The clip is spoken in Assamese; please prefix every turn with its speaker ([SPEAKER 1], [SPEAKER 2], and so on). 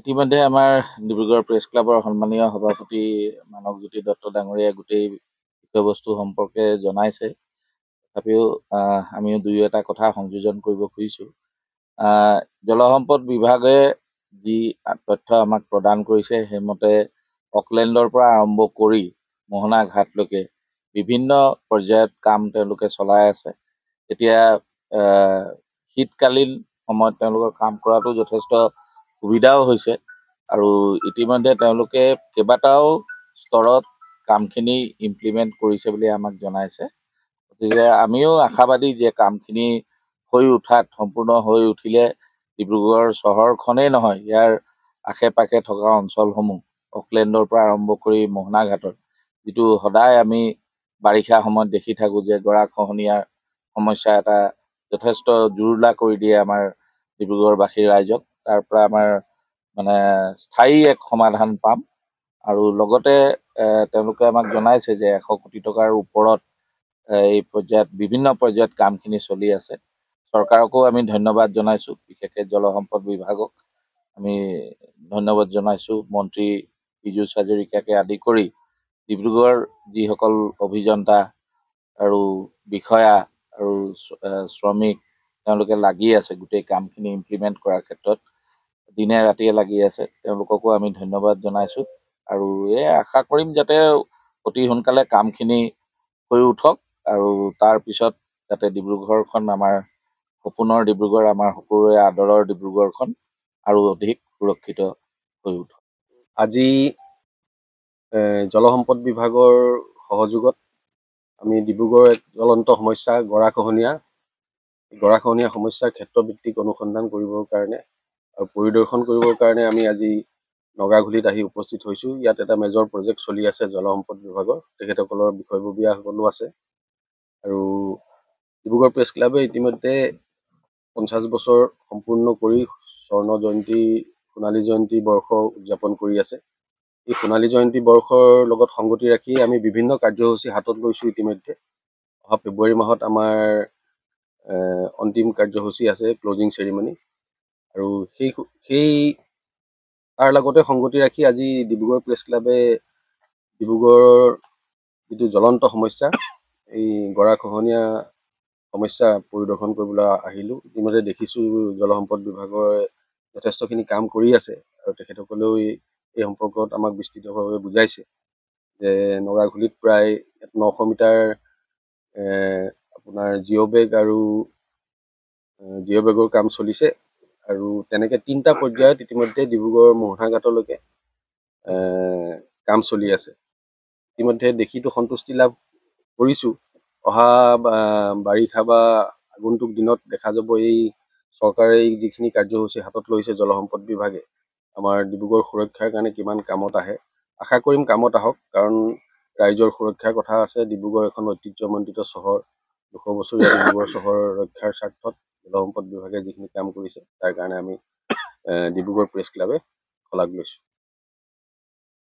[SPEAKER 1] ইতিমধ্যে আমাৰ ডিব্ৰুগড় প্ৰেছ ক্লাবৰ সন্মানীয় সভাপতি মানৱজ্যোতি দত্ত ডাঙৰীয়াই গোটেই বিষয়বস্তু সম্পৰ্কে জনাইছে। তথাপিও আমিও দুই এটা কথা সংযোজন কৰিব খুজিছোঁ। জলসম্পদ বিভাগে যি তথ্য আমাক প্ৰদান কৰিছে সেইমতে অকলেণ্ডৰ পৰা আৰম্ভ কৰি মোহনা ঘাটলৈকে বিভিন্ন পৰ্যায়ত কাম তেওঁলোকে চলাই আছে। এতিয়া শীতকালীন সময়ত তেওঁলোকৰ কাম কৰাটো যথেষ্ট সুবিধাও হৈছে আৰু ইতিমধ্যে তেওঁলোকে কেইবাটাও স্তৰত কামখিনি ইমপ্লিমেণ্ট কৰিছে বুলি আমাক জনাইছে। গতিকে আমিও আশাবাদী যে কামখিনি হৈ উঠাত সম্পূৰ্ণ হৈ উঠিলে ডিব্ৰুগড় চহৰখনেই নহয়, ইয়াৰ আশে পাশে থকা অঞ্চলসমূহ অকলেণ্ডৰ পৰা আৰম্ভ কৰি মোহনা ঘাটত যিটো সদায় আমি বাৰিষা সময়ত দেখি থাকোঁ যে গৰাখহনীয়াৰ সমস্যা এটা যথেষ্ট জুৰুলা কৰি দিয়ে আমাৰ ডিব্ৰুগড়বাসী ৰাইজক। তাৰ পৰা আমাৰ স্থায়ী এক সমাধান পাম। আৰু লগতে তেওঁলোকে আমাক জনাইছে যে 100 কোটি টকাৰ ওপৰত এই পৰ্যায়ত বিভিন্ন পৰ্যায়ত কামখিনি চলি আছে। চৰকাৰকো আমি ধন্যবাদ জনাইছোঁ, বিশেষকৈ জলসম্পদ বিভাগক আমি ধন্যবাদ জনাইছোঁ। মন্ত্ৰী পীযুষ হাজৰিকাকে আদি কৰি ডিব্ৰুগড়ৰ যিসকল অভিযন্তা আৰু বিষয়া আৰু শ্ৰমিক তেওঁলোকে লাগি আছে গোটেই কামখিনি ইমপ্লিমেণ্ট কৰাৰ ক্ষেত্ৰত, দিনে ৰাতিয়ে লাগি আছে, তেওঁলোককো আমি ধন্যবাদ জনাইছোঁ। আৰু আশা কৰিম যাতে অতি সোনকালে কামখিনি হৈ উঠক আৰু তাৰপিছত যাতে ডিব্ৰুগড়খন আমাৰ সপোনৰ ডিব্ৰুগড়, আমাৰ সকলোৰে আদৰৰ ডিব্ৰুগড়খন আৰু অধিক সুৰক্ষিত হৈ উঠক।
[SPEAKER 2] আজি জলসম্পদ বিভাগৰ সহযোগত আমি ডিব্ৰুগড়ৰ এক জ্বলন্ত সমস্যা গৰাখহনীয়া সমস্যাৰ ক্ষেত্ৰভিত্তিক অনুসন্ধান কৰিবৰ কাৰণে আৰু পৰিদৰ্শন কৰিবৰ কাৰণে আমি আজি নগাঘুলিত আহি উপস্থিত হৈছোঁ। ইয়াত এটা মেজৰ প্ৰজেক্ট চলি আছে জলসম্পদ বিভাগৰ, তেখেতসকলৰ বিষয়ববীয়াসকলো আছে। আৰু ডিব্ৰুগড় প্ৰেছ ক্লাবে ইতিমধ্যে 50 বছৰ সম্পূৰ্ণ কৰি স্বৰ্ণ জয়ন্তী, সোণালী জয়ন্তী বৰ্ষ উদযাপন কৰি আছে। এই সোণালী জয়ন্তী বৰ্ষৰ লগত সংগতি ৰাখি আমি বিভিন্ন কাৰ্যসূচী হাতত লৈছোঁ। ইতিমধ্যে অহা ফেব্ৰুৱাৰী মাহত আমাৰ অন্তিম কাৰ্যসূচী আছে, ক্লজিং চেৰিমনি। আৰু তাৰ লগতে সংগতি ৰাখি আজি ডিব্ৰুগড় প্ৰেছ ক্লাবে ডিব্ৰুগড়ৰ যিটো জ্বলন্ত সমস্যা, এই গৰাখহনীয়া সমস্যা পৰিদৰ্শন কৰিবলৈ আহিলোঁ। ইতিমধ্যে দেখিছোঁ জলসম্পদ বিভাগৰ যথেষ্টখিনি কাম কৰি আছে আৰু তেখেতসকলেও এই সম্পৰ্কত আমাক বিস্তৃতভাৱে বুজাইছে যে নগাঘুলিত প্ৰায় 900 মিটাৰ আপোনাৰ জিঅ' বেগৰ কাম চলিছে। আৰু তেনেকে 3টা পৰ্যায়ত ইতিমধ্যে ডিব্ৰুগড় মোহনা ঘাটলৈকে কাম চলি আছে। ইতিমধ্যে দেখিতো সন্তুষ্টি লাভ কৰিছোঁ। অহা বাৰিষা বা আগন্তুক দিনত দেখা যাব এই চৰকাৰে যিখিনি কাৰ্যসূচী হাতত লৈছে জলসম্পদ বিভাগে আমাৰ ডিব্ৰুগড় সুৰক্ষাৰ কাৰণে কিমান কামত আহে। আশা কৰিম কামত আহক, কাৰণ ৰাইজৰ সুৰক্ষাৰ কথা আছে। ডিব্ৰুগড় এখন ঐতিহ্যমণ্ডিত চহৰ, 200 বছৰীয়া ডিব্ৰুগড় চহৰ ৰক্ষাৰ স্বাৰ্থত জলসম্পদ বিভাগে যিখিনি কাম কৰিছে তাৰ কাৰণে আমি ডিব্ৰুগড় প্ৰেছ ক্লাবে শলাগ লৈছোঁ।